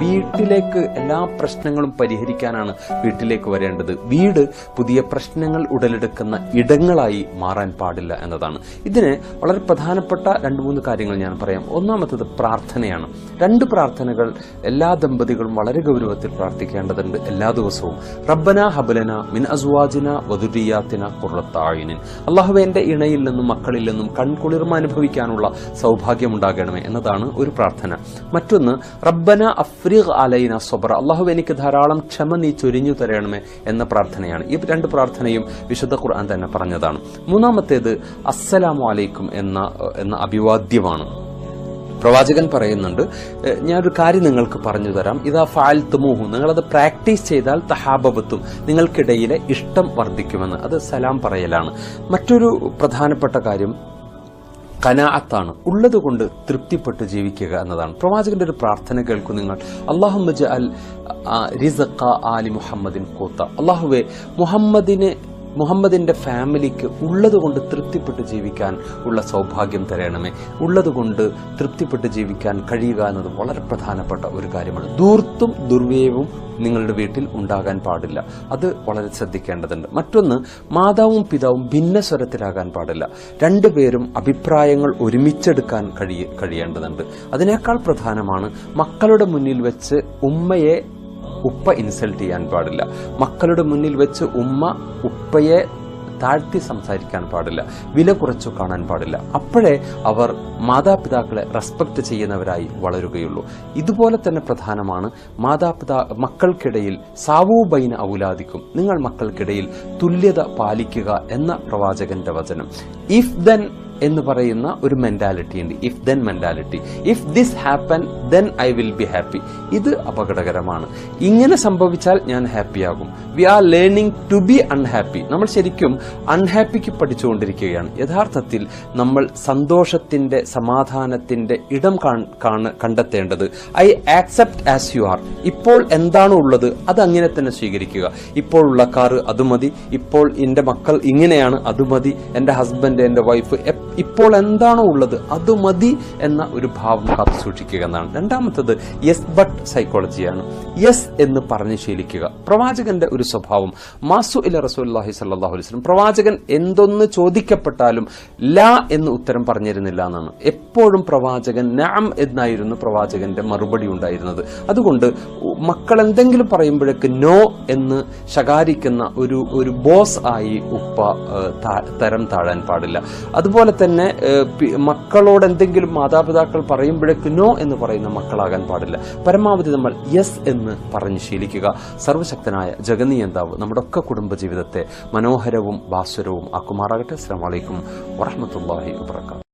വീട്ടിലേക്ക് എല്ലാ പ്രശ്നങ്ങളും പരിഹരിക്കാനാണ് വീട്ടിലേക്ക് വരേണ്ടത്. വീട് പുതിയ പ്രശ്നങ്ങൾ ഉടലെടുക്കുന്ന ഇടങ്ങളായി മാറാൻ പാടില്ല എന്നതാണ്. ഇതിന് വളരെ പ്രധാനപ്പെട്ട 2-3 കാര്യങ്ങൾ ഞാൻ പറയാം. ഒന്നാമത്തത് പ്രാർത്ഥനയാണ്. 2 പ്രാർത്ഥനകൾ എല്ലാ ദമ്പതികളും വളരെ ഗൗരവത്തിൽ പ്രാർത്ഥിക്കേണ്ടതുണ്ട് എല്ലാ ദിവസവും. റബ്ബന ഹബ്ലന മിൻ അസ്വാജിന വദുരിയാത്തിന ഖുർറത അയ്യുനിൻ. അല്ലാഹുവേ, എന്റെ ഇണയിൽ നിന്നും മക്കളിൽ നിന്നും കൺകുളിർമ അനുഭവിക്കാനുള്ള സൗഭാഗ്യം ഉണ്ടാകണമേ എന്നതാണ് ഒരു പ്രാർത്ഥന. മറ്റൊന്ന് റബ്ബന അഫ്രിഗ് അലൈന സ്വബ്ര. അല്ലാഹുവേ, എനിക്ക് ധാരാളം ക്ഷമ നീ ചൊരിഞ്ഞു തരണമേ എന്ന പ്രാർത്ഥനയാണ്. ഈ 2 പ്രാർത്ഥനയും വിശുദ്ധ ഖുർആൻ തന്നെ പറഞ്ഞതാണ്. മൂന്നാമത്തേത് അസ്സലാമു അലൈക്കും എന്ന അഭിവാദ്യമാണ്. പ്രവാചകൻ പറയുന്നുണ്ട്, ഞാനൊരു കാര്യം നിങ്ങൾക്ക് പറഞ്ഞു തരാം. ഇതാ ഫഅൽതുമൂഹു, നിങ്ങളത് പ്രാക്ടീസ് ചെയ്താൽ തഹാബബത്തും, നിങ്ങൾക്കിടയിലെ ഇഷ്ടം വർദ്ധിക്കുമെന്ന്. അത് സലാം പറയലാണ്. മറ്റൊരു പ്രധാനപ്പെട്ട കാര്യം ഖനാഅത്താണ്. ഉള്ളതുകൊണ്ട് തൃപ്തിപ്പെട്ട് ജീവിക്കുക എന്നതാണ്. പ്രവാചകന്റെ ഒരു പ്രാർത്ഥന കേൾക്കൂ നിങ്ങൾ. അല്ലാഹുമ്മ ജഅൽ റിസ്ഖ ആലി മുഹമ്മദിൻ ഖൂത. അല്ലാഹുവേ, മുഹമ്മദിന്റെ ഫാമിലിക്ക് ഉള്ളതുകൊണ്ട് തൃപ്തിപ്പെട്ട് ജീവിക്കാൻ ഉള്ള സൗഭാഗ്യം തരണമേ. ഉള്ളതുകൊണ്ട് തൃപ്തിപ്പെട്ട് ജീവിക്കാൻ കഴിയുക എന്നത് വളരെ പ്രധാനപ്പെട്ട ഒരു കാര്യമാണ്. ധൂർത്തും ദുർവ്യയവും നിങ്ങളുടെ വീട്ടിൽ ഉണ്ടാകാൻ പാടില്ല. അത് വളരെ ശ്രദ്ധിക്കേണ്ടതുണ്ട്. മറ്റൊന്ന്, മാതാവും പിതാവും ഭിന്നസ്വരത്തിലാകാൻ പാടില്ല. 2 പേരും അഭിപ്രായങ്ങൾ ഒരുമിച്ചെടുക്കാൻ കഴിയേണ്ടതുണ്ട്. അതിനേക്കാൾ പ്രധാനമാണ് മക്കളുടെ മുന്നിൽ വെച്ച് ഉപ്പ ഇൻസൾട്ട് ചെയ്യാൻ പാടില്ല. മക്കളുടെ മുന്നിൽ വെച്ച് ഉപ്പയെ താഴ്ത്തി സംസാരിക്കാൻ പാടില്ല, വില കുറച്ചു കാണാൻ പാടില്ല. അപ്പോഴേ അവർ മാതാപിതാക്കളെ റെസ്പെക്ട് ചെയ്യുന്നവരായി വളരുകയുള്ളൂ. ഇതുപോലെ തന്നെ പ്രധാനമാണ് മക്കൾക്കിടയിൽ സാവൂബൈന ഔലാദിക്കും, നിങ്ങൾ മക്കൾക്കിടയിൽ തുല്യത പാലിക്കുക എന്ന പ്രവാചകന്റെ വചനം. ഇഫ് ദെൻ എന്ന് പറയുന്ന ഒരു മെന്റാലിറ്റി ഉണ്ട്. If then mentality. If this happen then I will be happy. ഇത് അപകടകരമാണ്. ഇങ്ങനെ സംഭവിച്ചാൽ ഞാൻ ഹാപ്പിയാകും. We are learning to be unhappy. നമ്മൾ ശരിക്കും അൺഹാപ്പിക്ക് പഠിച്ചുകൊണ്ടിരിക്കുകയാണ്. യഥാർത്ഥത്തിൽ നമ്മൾ സന്തോഷത്തിന്റെ, സമാധാനത്തിന്റെ ഇടം കണ്ടെത്തേണ്ടത് I accept as you are. ഇപ്പോൾ എന്താണ് ഉള്ളത് അത് അങ്ങനെ തന്നെ സ്വീകരിക്കുക. ഇപ്പോൾ ഉള്ള കാറ് അത് മതി, ഇപ്പോൾ എന്റെ മക്കൾ ഇങ്ങനെയാണ് അത് മതി, എന്റെ ഹസ്ബൻഡ്, എന്റെ വൈഫ് ഇപ്പോൾ എന്താണോ ഉള്ളത് അത് മതി എന്ന ഒരു ഭാവം കാത്തു സൂക്ഷിക്കുക എന്നാണ്. രണ്ടാമത്തത് യെസ് ബട്ട് സൈക്കോളജിയാണ്. യെസ് എന്ന് പറഞ്ഞ് ശീലിക്കുക. പ്രവാചകന്റെ ഒരു സ്വഭാവം, മാസു ഇല റസൂലുള്ളാഹി സ്വല്ലല്ലാഹു അലൈഹി വസല്ലം, പ്രവാചകൻ എന്തൊന്ന് ചോദിക്കപ്പെട്ടാലും ലാ എന്ന് ഉത്തരം പറഞ്ഞിരുന്നില്ല എന്നാണ്. എപ്പോഴും പ്രവാചകൻ നഅം എന്നായിരുന്നു പ്രവാചകന്റെ മറുപടി ഉണ്ടായിരുന്നത്. അതുകൊണ്ട് മക്കൾ എന്തെങ്കിലും പറയുമ്പോഴേക്ക് നോ എന്ന് ശകാരിക്കുന്ന ഒരു ബോസ് ആയി ഉപ്പ തരം താഴാൻ പാടില്ല. അതുപോലെ തന്നെ മക്കളോട് എന്തെങ്കിലും മാതാപിതാക്കൾ പറയുമ്പോഴേക്ക് നോ എന്ന് പറയുന്ന മക്കളാകാൻ പാടില്ല. പരമാവധി നമ്മൾ യെസ് എന്ന് പറഞ്ഞ് ശീലിക്കുക. സർവശക്തനായ ജഗന്നിയന്താവ് നമ്മുടെ ഒക്കെ കുടുംബജീവിതത്തെ മനോഹരവും ഭാസ്വരവും ആക്കുമാറാകട്ടെ. അസ്സലാമു അലൈക്കും വറഹ്മത്തുള്ളാഹി വബറകാതുഹു.